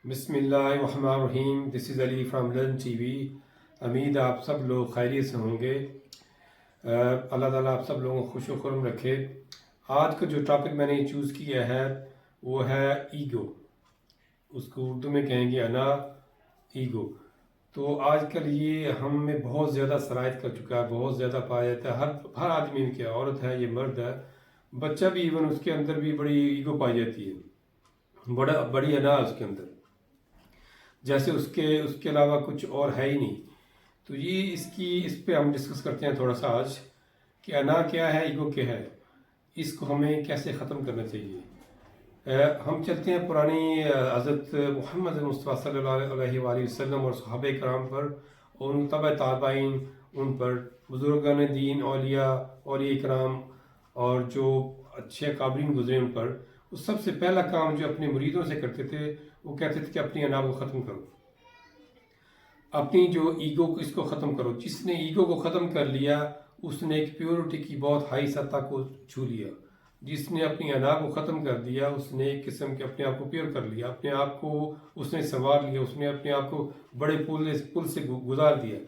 بسم اللہ الرحمن الرحیم. دس از علی فرام لرن ٹی وی. امید آپ سب لوگ خیریت سے ہوں گے. اللہ تعالیٰ آپ سب لوگوں کو خوش و خرم رکھے. آج کا جو ٹاپک میں نے چوز کیا ہے وہ ہے ایگو. اس کو اردو میں کہیں گے انا، ایگو. تو آج کل یہ ہم میں بہت زیادہ سرایت کر چکا ہے، بہت زیادہ پایا جاتا ہے. ہر آدمی میں، کیا عورت ہے یہ مرد ہے، بچہ بھی ایون اس کے اندر بھی بڑی ایگو پائی جاتی ہے، بڑی انا اس کے اندر، جیسے اس کے علاوہ کچھ اور ہے ہی نہیں. تو یہ اس پہ ہم ڈسکس کرتے ہیں تھوڑا سا آج کہ انا کیا ہے، ایگو کیا ہے، اس کو ہمیں کیسے ختم کرنا چاہیے. ہم چلتے ہیں پرانی حضرت محمد مصطفیٰ صلی اللہ علیہ وآلہ وسلم اور صحابہ کرام پر، اور ان تبع تابعین، ان پر بزرگان دین، اولیاء کرام اور جو اچھے قابلین گزرے ان پر. وہ سب سے پہلا کام جو اپنے مریدوں سے کرتے تھے وہ کہتے تھے کہ اپنی انا کو ختم کرو، اپنی جو ایگو کو اس کو ختم کرو. جس نے ایگو کو ختم کر لیا اس نے ایک پیورٹی کی بہت ہائی سطح کو چھو لیا. جس نے اپنی انا کو ختم کر دیا اس نے ایک قسم کے اپنے آپ کو پیور کر لیا، اپنے آپ کو اس نے سنوار لیا، اس نے اپنے آپ کو بڑے پل سے گزار دیا.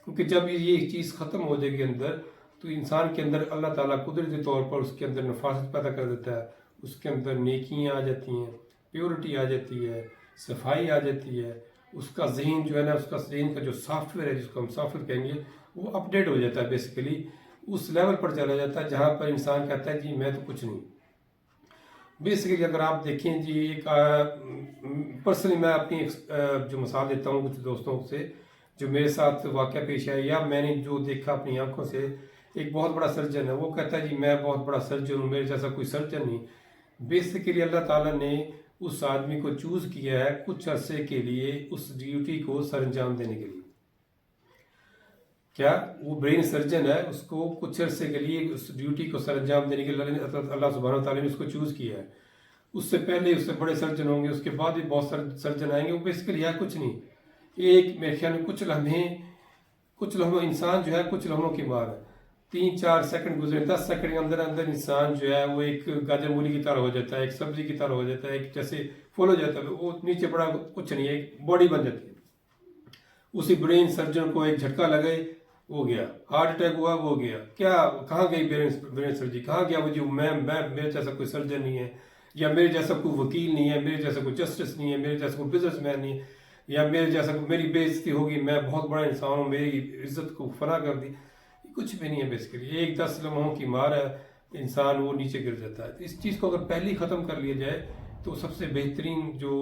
کیونکہ جب یہ چیز ختم ہو جائے گی اندر، تو انسان کے اندر اللہ تعالیٰ قدرتی طور پر اس کے اندر نفاست پیدا کر دیتا ہے. اس کے اندر نیکیاں آ جاتی ہیں، پیورٹی آ جاتی ہے، صفائی آ جاتی ہے. اس کا ذہن جو ہے نا، اس کا ذہن کا جو سافٹ ویئر ہے، جس کو ہم سافٹ ویئر کہیں گے، وہ اپ ڈیٹ ہو جاتا ہے. بیسیکلی اس لیول پر چلا جاتا ہے جہاں پر انسان کہتا ہے جی میں تو کچھ نہیں. بیسیکلی اگر آپ دیکھیں جی، ایک پرسنلی میں اپنی جو مثال دیتا ہوں کچھ دوستوں سے جو میرے ساتھ واقعہ پیش آیا یا میں نے جو دیکھا اپنی آنکھوں سے. ایک بہت بڑا سرجن ہے، وہ کہتا ہے جی میں بہت بڑا سرجن ہوں، میرے جیسا کوئی سرجن نہیں. بیسیکلی اللہ تعالیٰ نے اس آدمی کو چوز کیا ہے کچھ عرصے کے لیے اس ڈیوٹی کو سر انجام دینے کے لیے. کیا وہ برین سرجن ہے، اس کو کچھ عرصے کے لیے اس ڈیوٹی کو سر انجام دینے کے لیے اللہ سبحانہ تعالیٰ نے اس کو چوز کیا ہے. اس سے پہلے اس سے بڑے سرجن ہوں گے، اس کے بعد بھی بہت سرجن آئیں گے. وہ بیسیکلی ہے کچھ نہیں. ایک میرے خیال میں کچھ لمحوں انسان جو ہے کچھ لمحوں کی مار ہے. 3-4 سیکنڈ گزرے، 10 سیکنڈ کے اندر اندر انسان جو ہے وہ ایک گاجر مولی کی طرح ہو جاتا ہے، ایک سبزی کی طرح ہو جاتا ہے، ایک جیسے پھول ہو جاتا ہے. وہ نیچے بڑا کچھ نہیں ہے، ایک باڈی بن جاتی ہے. اسی برین سرجن کو ایک جھٹکا لگے، وہ گیا. ہارٹ اٹیک ہوا، وہ گیا. کیا کہاں گئی برین سرجری؟ کہاں گیا وہ جو میرے جیسا کوئی سرجن نہیں ہے، یا میرے جیسا کوئی وکیل نہیں ہے، میرے جیسا کوئی جسٹس نہیں ہے، میرے جیسا کوئی بزنس مین نہیں ہے، یا میرے جیسا میری بے عزتی ہوگی، میں بہت بڑا انسان ہوں، میری عزت کو فنا کر دی. کچھ بھی نہیں ہے. بیسیکلی ایک 10 لمحوں کی مار ہے، انسان وہ نیچے گر جاتا ہے. تو اس چیز کو اگر پہلی ختم کر لیا جائے تو سب سے بہترین جو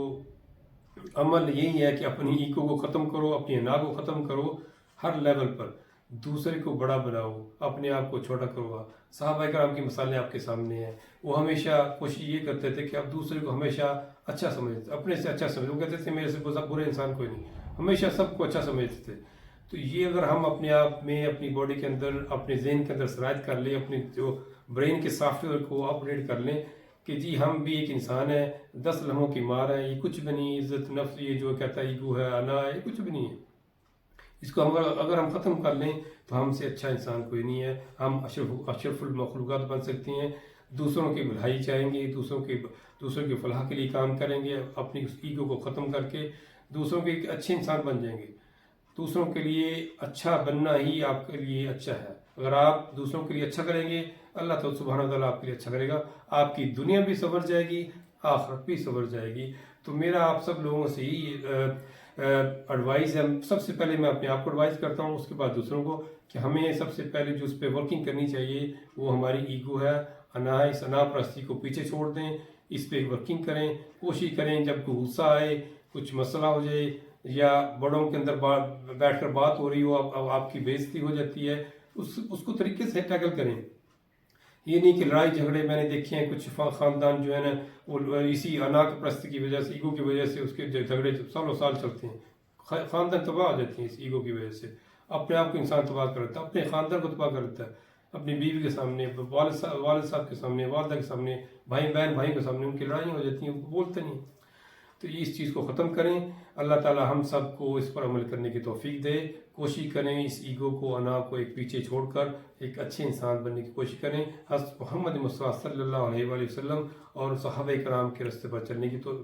عمل یہی ہے کہ اپنی ایگو کو ختم کرو، اپنی انا کو ختم کرو. ہر لیول پر دوسرے کو بڑا بناؤ، اپنے آپ کو چھوٹا کرو. صحابہ کرام کی مثالیں آپ کے سامنے ہیں. وہ ہمیشہ کوشش یہ کرتے تھے کہ آپ دوسرے کو ہمیشہ اچھا سمجھتے، اپنے سے اچھا سمجھتے. وہ کہتے تھے میرے سے برے انسان کوئی نہیں، ہمیشہ سب کو اچھا سمجھتے تھے. تو یہ اگر ہم اپنے آپ میں، اپنی باڈی کے اندر، اپنے ذہن کے اندر سرایت کر لیں، اپنے جو برین کے سافٹ ویئر کو اپ ڈیٹ کر لیں کہ جی ہم بھی ایک انسان ہے، 10 لمحوں کی مار ہے، یہ کچھ بھی نہیں. عزت نفس یہ جو کہتا ہے ایگو ہے، انا ہے، یہ کچھ بھی نہیں ہے. اس کو اگر ہم ختم کر لیں تو ہم سے اچھا انسان کوئی نہیں ہے. ہم اشرف المخلوقات بن سکتے ہیں. دوسروں کی بھلائی چاہیں گے، دوسروں کی فلاح کے لیے کام کریں گے. اپنی اس ایگو کو ختم کر کے دوسروں کے ایک اچھے انسان بن جائیں گے. دوسروں کے لیے اچھا بننا ہی آپ کے لیے اچھا ہے. اگر آپ دوسروں کے لیے اچھا کریں گے، اللہ تعالیٰ سبحانہ تعالیٰ آپ کے لیے اچھا کرے گا. آپ کی دنیا بھی سنور جائے گی، آخرت بھی سنور جائے گی. تو میرا آپ سب لوگوں سے ہی ایڈوائز ہے. سب سے پہلے میں اپنے آپ کو ایڈوائز کرتا ہوں، اس کے بعد دوسروں کو، کہ ہمیں سب سے پہلے جو اس پہ ورکنگ کرنی چاہیے وہ ہماری ایگو ہے، انا ہے. اس انا پرستی کو پیچھے چھوڑ دیں، اس پہ ورکنگ کریں. کوشش کریں جب کوئی غصہ آئے، کچھ مسئلہ ہو جائے، یا بڑوں کے اندر بیٹھ کر بات ہو رہی ہو، آپ کی بے عزتی ہو جاتی ہے، اس کو طریقے سے ٹیکل کریں. یہ نہیں کہ لڑائی جھگڑے میں نے دیکھے ہیں کچھ خاندان جو ہے نا، وہ اسی انا پرستی کی وجہ سے، ایگو کی وجہ سے اس کے جھگڑے سالوں سال چلتے ہیں. خاندان تباہ ہو جاتے ہیں اس ایگو کی وجہ سے. اپنے آپ کو انسان تباہ کر دیتا ہے، اپنے خاندان کو تباہ کر دیتا ہے. اپنی بیوی کے سامنے، والد صاحب کے سامنے، والدہ کے سامنے، بھائی کے سامنے ان کی لڑائیاں ہو جاتی ہیں، وہ بولتے نہیں. تو اس چیز کو ختم کریں. اللہ تعالیٰ ہم سب کو اس پر عمل کرنے کی توفیق دے. کوشش کریں اس ایگو کو، انا کو ایک پیچھے چھوڑ کر ایک اچھے انسان بننے کی کوشش کریں. حضرت محمد مصطفیٰ صلی اللہ علیہ وآلہ وسلم اور صحابہ کرام کے راستے پر چلنے کی تو